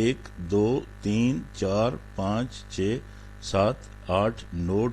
1 2 3 4 5 6 7 8 9,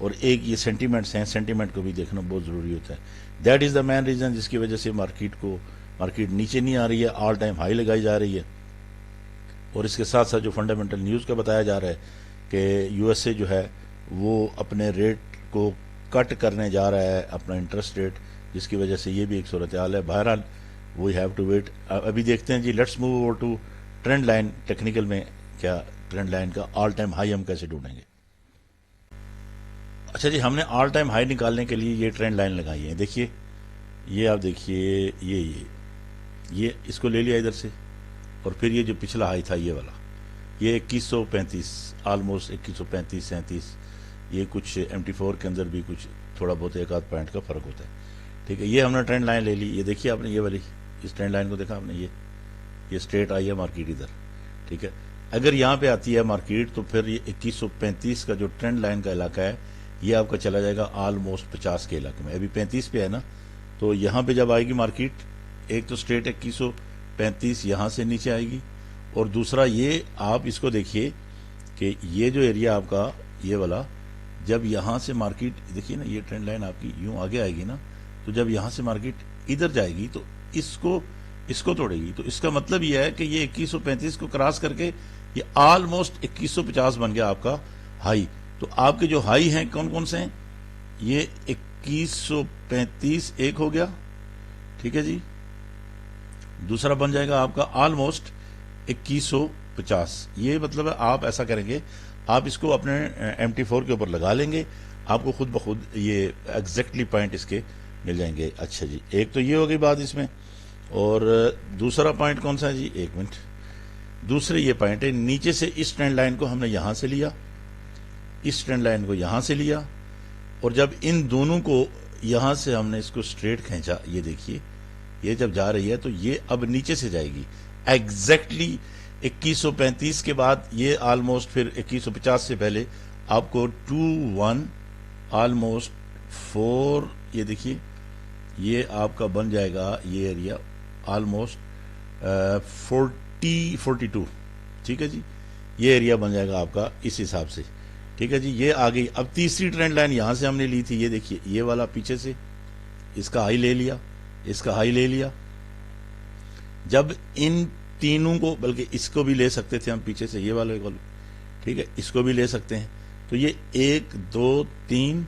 اور ایک یہ سینٹیمنٹس ہیں، سینٹیمنٹ کو بھی دیکھنا بہت ضروری ہوتا ہے. That is the main reason جس کی وجہ سے مارکیٹ نیچے نہیں آ رہی ہے، آل ٹائم ہائی لگائی جا رہی ہے. اور اس کے ساتھ ساتھ جو فنڈامنٹل نیوز کا بتایا جا رہا ہے کہ یو ایس اے جو ہے وہ اپنے ریٹ کو کٹ کرنے جا رہا ہے، اپنا انٹرسٹ ریٹ، جس کی وجہ سے یہ بھی ایک صورتحال ہے. بہرحال وی ہیو ٹو ویٹ. ابھی دیکھتے ہیں جی، let's move over to trend line. Technical میں کیا ٹرینڈ لائن کا آل ٹائم ہائی ہم کیسے ڈھونڈیں گے؟ اچھا جی، ہم نے آل ٹائم ہائی نکالنے کے لیے یہ ٹرینڈ لائن لگائی ہے. دیکھیے، یہ آپ دیکھیے، یہ اس کو لے لیا ادھر سے، اور پھر یہ جو پچھلا ہائی تھا یہ والا، یہ 2135، آلموسٹ 2135 37. یہ کچھ MT4 کے اندر بھی کچھ تھوڑا بہت ایک آدھ پوائنٹ کا فرق ہوتا ہے. ٹھیک ہے، یہ ہم نے ٹرینڈ لائن لے لی. یہ دیکھیے آپ نے، یہ والی، اس ٹرینڈ لائن کو دیکھا آپ نے، یہ اسٹریٹ آئی ہے مارکیٹ ادھر. ٹھیک ہے، اگر یہاں پہ آتی ہے مارکیٹ تو پھر یہ 2135 کا جو ٹرینڈ لائن کا علاقہ ہے یہ آپ کا چلا جائے گا آلموسٹ 50 کے علاقے میں. ابھی 35 پہ ہے نا، تو یہاں پہ جب آئے گی مارکیٹ، ایک تو اسٹریٹ 2135 یہاں سے نیچے آئے گی، اور دوسرا یہ آپ اس کو دیکھیے کہ یہ جو ایریا آپ کا یہ والا، جب یہاں سے مارکیٹ دیکھیے نا، یہ ٹرینڈ لائن آپ کی یوں آگے آئے گی نا، تو جب یہاں سے مارکیٹ ادھر جائے گی تو اس کو توڑے گی. تو اس کا مطلب یہ ہے کہ یہ 2135 کو کراس کر کے یہ آلموسٹ 2150 بن گیا آپ کا ہائی. تو آپ کے جو ہائی ہیں کون کون سے ہیں؟ یہ 2135 ایک ہو گیا، ٹھیک ہے جی. دوسرا بن جائے گا آپ کا آلموسٹ 2150. یہ مطلب ہے آپ ایسا کریں گے، آپ اس کو اپنے MT4 کے اوپر لگا لیں گے، آپ کو خود بخود یہ ایگزیکٹلی پوائنٹ اس کے مل جائیں گے. اچھا جی، ایک تو یہ ہوگی بات اس میں، اور دوسرا پوائنٹ کون سا ہے جی؟ ایک منٹ. دوسرے یہ پوائنٹ ہے، نیچے سے اس ٹرینڈ لائن کو ہم نے یہاں سے لیا، اس ٹرینڈ لائن کو یہاں سے لیا، اور جب ان دونوں کو یہاں سے ہم نے اس کو اسٹریٹ کھینچا، یہ دیکھیے، یہ جب جا رہی ہے تو یہ اب نیچے سے جائے گی ایگزیکٹلی 2135 کے بعد. یہ آلموسٹ پھر 2150 سے پہلے آپ کو 21 آلموسٹ 4، یہ دیکھیے، یہ آپ کا بن جائے گا یہ ایریا آلموسٹ 42. ٹھیک ہے جی، یہ ایریا بن جائے گا آپ کا اس حساب سے. ٹھیک ہے جی، یہ آ گئی. اب تیسری ٹرینڈ لائن یہاں سے ہم نے لی تھی، یہ دیکھیے، یہ والا پیچھے سے اس کا ہائی لے لیا، اس کا ہائی لے لیا. جب ان تینوں کو، بلکہ اس کو بھی لے سکتے تھے ہم پیچھے سے، یہ والے کو، ٹھیک ہے، اس کو بھی لے سکتے ہیں. تو یہ 1 2 3،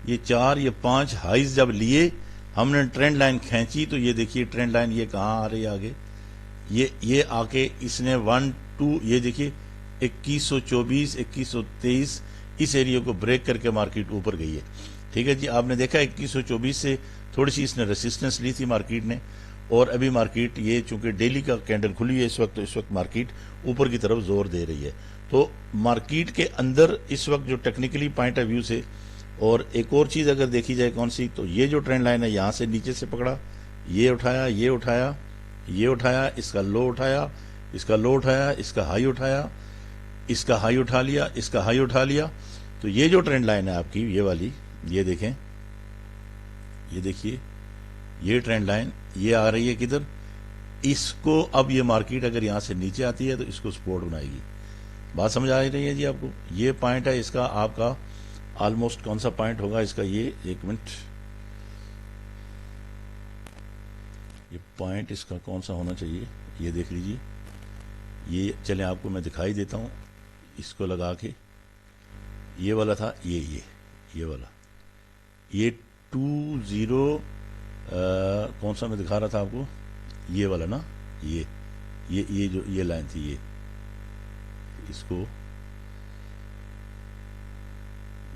یہ 4، یہ 5 ہائیز جب لیے ہم نے ٹرینڈ لائن کھینچی، تو یہ دیکھیے ٹرینڈ لائن یہ کہاں آ رہی ہے آگے، یہ آ کے اس نے 1 2، یہ دیکھیے 2124 2123 اس ایریا کو بریک کر کے مارکیٹ اوپر گئی ہے. ٹھیک ہے جی، آپ نے دیکھا 2124 سے تھوڑی سی اس نے ریسسٹنس لی تھی مارکیٹ نے، اور ابھی مارکیٹ یہ چونکہ ڈیلی کا کینڈل کھلی ہے اس وقت، تو اس وقت مارکیٹ اوپر کی طرف زور دے رہی ہے. تو مارکیٹ کے اندر اس وقت جو ٹیکنیکلی پوائنٹ آف ویو سے، اور ایک اور چیز اگر دیکھی جائے کون سی، تو یہ جو ٹرینڈ لائن ہے یہاں سے نیچے سے پکڑا، یہ اٹھایا، یہ اٹھایا، یہ اٹھایا، اس کا لو اٹھایا، اس کا لو اٹھایا، اس کا ہائی اٹھایا، اس کا ہائی اٹھا لیا، اس کا ہائی اٹھا لیا. تو یہ جو ٹرینڈ لائن ہے آپ کی یہ والی، یہ دیکھیں، یہ دیکھیے، یہ ٹرینڈ لائن یہ آ رہی ہے کدھر، اس کو اب یہ مارکیٹ اگر یہاں سے نیچے آتی ہے تو اس کو سپورٹ بنائے گی. بات سمجھ آ رہی ہے جی آپ کو؟ یہ پوائنٹ ہے اس کا آپ کا آلموسٹ، کون سا پوائنٹ ہوگا اس کا، یہ ایک منٹ، یہ پوائنٹ اس کا کون سا ہونا چاہیے، یہ دیکھ لیجیے. یہ چلیں آپ کو میں دکھائی دیتا ہوں اس کو لگا کے. یہ والا تھا، یہ والا، یہ 20 کون سا میں دکھا رہا تھا آپ کو، یہ والا نا، یہ جو یہ لائن تھی، یہ اس کو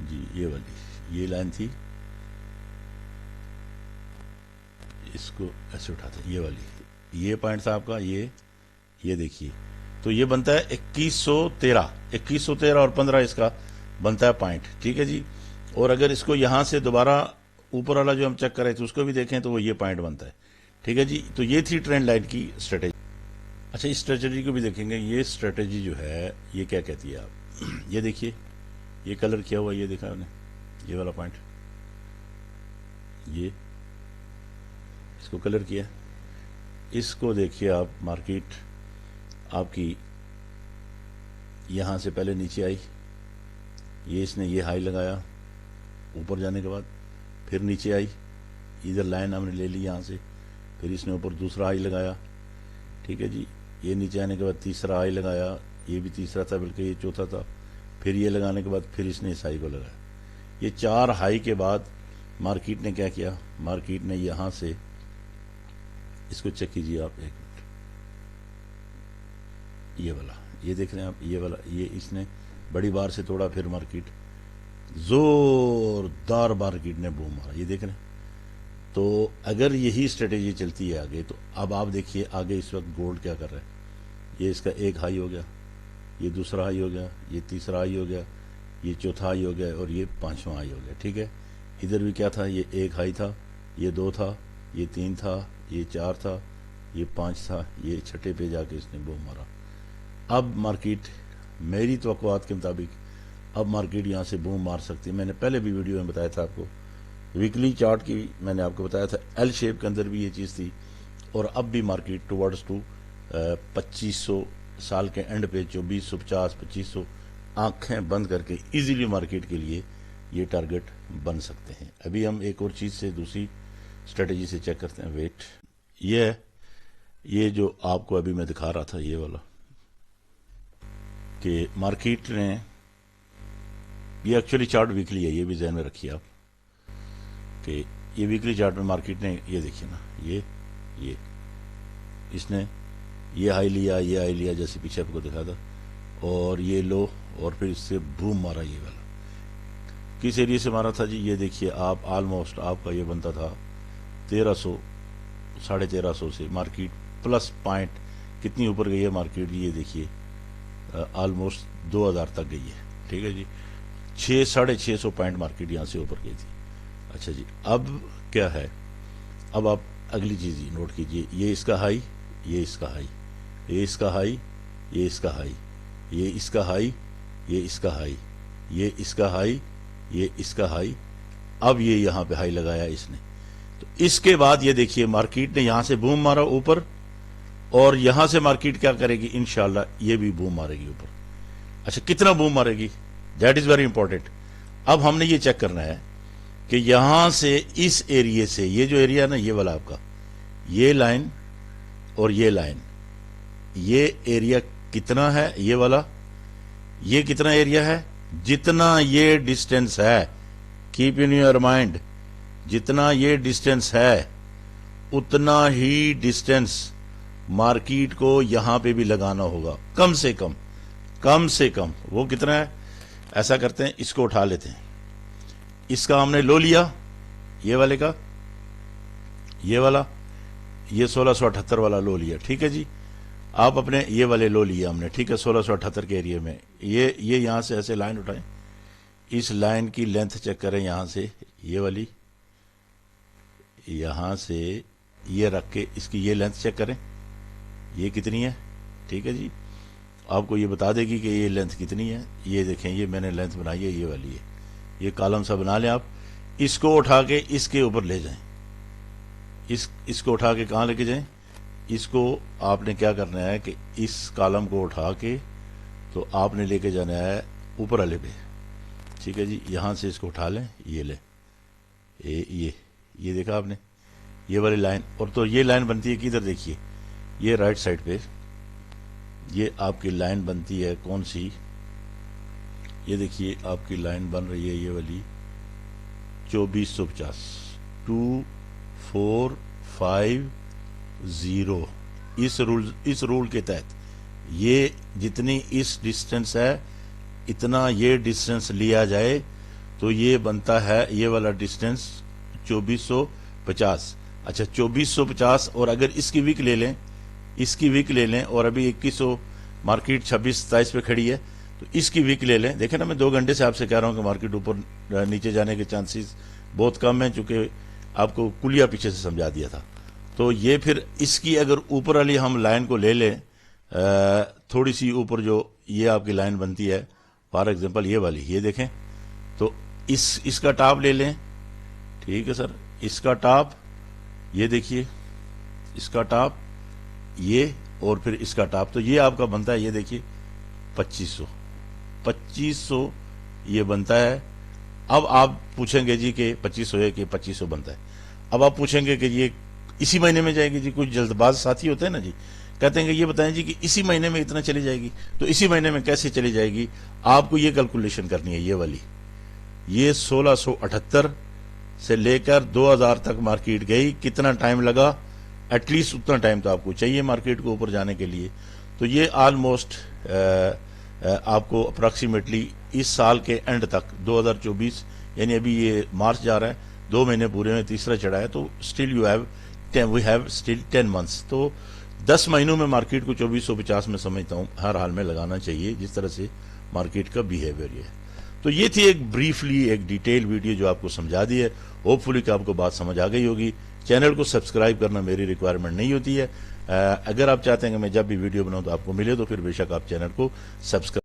جی، یہ والی یہ لائن تھی، اس کو ایسے اٹھاتا، یہ والی، یہ پوائنٹ تھا آپ کا، یہ دیکھیے. تو یہ بنتا ہے 2113 اور 15 اس کا بنتا ہے پوائنٹ. ٹھیک ہے جی، اور اگر اس کو یہاں سے دوبارہ اوپر والا جو ہم چیک کر رہے تھے اس کو بھی دیکھیں تو وہ یہ پوائنٹ بنتا ہے. ٹھیک ہے جی، تو یہ تھی ٹرینڈ لائن کی اسٹریٹجی. اچھا، اس اسٹریٹجی کو بھی دیکھیں گے. یہ اسٹریٹجی جو ہے یہ کیا کہتی ہے آپ، یہ دیکھیے، یہ کلر کیا ہوا، یہ دیکھا آپ نے، یہ والا پوائنٹ، یہ اس کو کلر کیا، اس کو دیکھیے آپ. مارکیٹ آپ کی یہاں سے پہلے نیچے آئی، یہ اس نے یہ ہائی لگایا، اوپر جانے کے بعد پھر نیچے آئی، ادھر لائن ہم نے لے لی یہاں سے، پھر اس نے اوپر دوسرا ہائی لگایا، ٹھیک ہے جی، یہ نیچے آنے کے بعد تیسرا ہائی لگایا، یہ بھی تیسرا تھا بلکہ یہ چوتھا تھا، پھر یہ لگانے کے بعد پھر اس نے اس ہائی کو لگایا۔ یہ 4 ہائی کے بعد مارکیٹ نے کیا کیا، مارکیٹ نے یہاں سے اس کو چیک کیجیے آپ ایک منٹ، یہ والا یہ دیکھ رہے ہیں آپ، یہ والا یہ اس نے بڑی بار سے توڑا، پھر مارکیٹ زوردار مارکیٹ نے بوم مارا، یہ دیکھ رہے ہیں۔ تو اگر یہی اسٹریٹجی چلتی ہے آگے، تو اب آپ دیکھیے آگے اس وقت گولڈ کیا کر رہا ہے، یہ اس کا ایک ہائی ہو گیا، یہ دوسرا ہائی ہو گیا، یہ تیسرا ہائی ہو گیا، یہ چوتھا ہائی ہو گیا، اور یہ 5واں ہائی ہو گیا، ٹھیک ہے۔ ادھر بھی کیا تھا، یہ ایک ہائی تھا، یہ 2 تھا، یہ 3 تھا، یہ 4 تھا، یہ 5 تھا، یہ چھٹے پہ جا کے اس نے بوم مارا۔ اب مارکیٹ میری توقعات کے مطابق اب مارکیٹ یہاں سے بوم مار سکتی ہے۔ میں نے پہلے بھی ویڈیو میں بتایا تھا آپ کو، ویکلی چارٹ کی میں نے آپ کو بتایا تھا، ایل شیپ کے اندر بھی یہ چیز تھی، اور اب بھی مارکیٹ ٹوورڈز ٹو 2500 سال کے اینڈ پہ 2450 2500 آنکھیں بند کر کے ایزیلی مارکیٹ کے لیے یہ ٹارگٹ بن سکتے ہیں۔ ابھی ہم ایک اور چیز سے دوسری اسٹریٹجی سے چیک کرتے ہیں، ویٹ، یہ جو آپ کو ابھی میں دکھا رہا تھا، یہ والا کہ مارکیٹ نے، یہ ایکچولی چارٹ ویکلی ہے، یہ بھی ذہن میں رکھیے آپ کہ یہ ویکلی چارٹ میں مارکیٹ نے، یہ دیکھیے نا، یہ اس نے یہ ہائی لیا، یہ ہائی لیا جیسے پیچھے آپ کو دکھا تھا، اور یہ لو، اور پھر اس سے بوم مارا، یہ والا کس ایریے سے مارا تھا جی، یہ دیکھیے آپ، آلموسٹ آپ کا یہ بنتا تھا 1300 1350 سے، مارکیٹ پلس پوائنٹ کتنی اوپر گئی ہے مارکیٹ، یہ دیکھیے آلموسٹ 2000 تک گئی ہے، ٹھیک ہے جی، 600-650 پوائنٹ مارکیٹ یہاں سے اوپر گئی تھی۔ اچھا جی، اب کیا ہے، اب آپ اگلی چیز نوٹ کیجئے، یہ اس کا ہائی، یہ اس کا ہائی، یہ اس کا ہائی، یہ اس کا ہائی، یہ اس کا ہائی، یہ اس کا ہائی، یہ اس کا ہائی، یہ اس کا ہائی، اب یہ یہاں پہ ہائی لگایا اس نے، تو اس کے بعد یہ دیکھیے مارکیٹ نے یہاں سے بوم مارا اوپر، اور یہاں سے مارکیٹ کیا کرے گی، انشاءاللہ یہ بھی بوم مارے گی اوپر۔ اچھا، کتنا بوم مارے گی، دیٹ از ویری امپورٹنٹ۔ اب ہم نے یہ چیک کرنا ہے کہ یہاں سے اس ایریے سے، یہ جو ایریا نا، یہ والا آپ کا، یہ لائن اور یہ لائن، یہ ایریا کتنا ہے، یہ والا، یہ کتنا ایریا ہے، جتنا یہ ڈسٹینس ہے، کیپ ان یور مائنڈ، جتنا یہ ڈسٹینس ہے اتنا ہی ڈسٹینس مارکیٹ کو یہاں پہ بھی لگانا ہوگا، کم سے کم وہ کتنا ہے، ایسا کرتے ہیں، اس کو اٹھا لیتے ہیں، اس کا ہم نے لو لیا، یہ والے کا، یہ والا، یہ 1678 والا لو لیا، ٹھیک ہے جی، آپ اپنے یہ والے لو لیا ہم نے، ٹھیک ہے، 1678 کے ایریے میں، یہ یہاں سے ایسے لائن اٹھائیں، اس لائن کی لینتھ چیک کریں، یہاں سے یہ والی، یہاں سے یہ رکھ کے اس کی یہ لینتھ چیک کریں، یہ کتنی ہے، ٹھیک ہے جی، آپ کو یہ بتا دے گی کہ یہ لینتھ کتنی ہے، یہ دیکھیں، یہ میں نے لینتھ بنائی ہے، یہ والی ہے، یہ کالم سا بنا لیں آپ، اس کو اٹھا کے اس کے اوپر لے جائیں، اس کو اٹھا کے کہاں لے کے جائیں، اس کو آپ نے کیا کرنا ہے کہ اس کالم کو اٹھا کے تو آپ نے لے کے جانا ہے اوپر والے پہ، ٹھیک ہے جی، یہاں سے اس کو اٹھا لیں، یہ لیں، یہ دیکھا آپ نے، یہ والی لائن، اور تو یہ لائن بنتی ہے کہ ادھر دیکھیے، یہ رائٹ سائڈ پہ یہ آپ کی لائن بنتی ہے کون سی، یہ دیکھیے آپ کی لائن بن رہی ہے یہ والی 2450 2450، اس رول کے تحت یہ جتنی اس ڈسٹینس ہے اتنا یہ ڈسٹینس لیا جائے تو یہ بنتا ہے یہ والا ڈسٹینس 2450۔ اچھا 2450، اور اگر اس کی ویک لے لیں اور ابھی 2100 مارکیٹ 26-27 پہ کھڑی ہے تو اس کی ویک لے لیں، دیکھیں نا میں 2 گھنٹے سے آپ سے کہہ رہا ہوں کہ مارکیٹ اوپر نیچے جانے کے چانسز بہت کم ہیں، چونکہ آپ کو کلیہ پیچھے سے سمجھا دیا تھا، تو یہ پھر اس کی اگر اوپر والی ہم لائن کو لے لیں، تھوڑی سی اوپر جو یہ آپ کی لائن بنتی ہے، فار ایگزامپل یہ والی، یہ دیکھیں تو اس کا ٹاپ لے لیں، ٹھیک ہے سر، اس کا ٹاپ یہ دیکھیے، اس کا ٹاپ یہ، اور پھر اس کا ٹاپ، تو یہ آپ کا بنتا ہے، یہ دیکھیے 2500 یہ بنتا ہے اب آپ پوچھیں گے جی کہ 2500 ہے کہ 2500 بنتا ہے. اب آپ پوچھیں گے کہ یہ اسی مہینے میں جائے گی جی. کچھ جلد باز ساتھی ہوتے ہیں نا جی, کہتے ہیں کہ یہ بتائیں جی کہ اسی مہینے میں اتنا چلی جائے گی. تو اسی مہینے میں کیسے چلی جائے گی؟ آپ کو یہ کیلکولیشن کرنی ہے, یہ والی. یہ 1678 سے لے کر 2000 تک مارکیٹ گئی, کتنا ٹائم لگا؟ ایٹ لیسٹ اتنا ٹائم تو آپ کو چاہیے مارکیٹ کو اوپر جانے کے لیے. تو یہ آلموسٹ آپ کو اپراکسیمیٹلی اس سال کے اینڈ تک 2024, یعنی ابھی یہ مارچ جا رہا ہے, 2 مہینے پورے میں تیسرا چڑھا ہے, تو still we have still 10 months. تو 10 مہینوں میں مارکیٹ کو 2450 میں سمجھتا ہوں ہر حال میں لگانا چاہیے, جس طرح سے مارکیٹ کا بیہیویئر یہ ہے. تو یہ تھی ایک بریفلی ایک ڈیٹیل ویڈیو جو آپ کو سمجھا دی ہے. ہوپ فلی کہ آپ کو بات سمجھ آ گئی ہوگی. چینل کو سبسکرائب کرنا میری ریکوائرمنٹ نہیں ہوتی ہے. اگر آپ چاہتے ہیں کہ میں جب بھی ویڈیو بناؤں تو آپ کو ملے, تو پھر بے شک آپ چینل کو سبسکرائب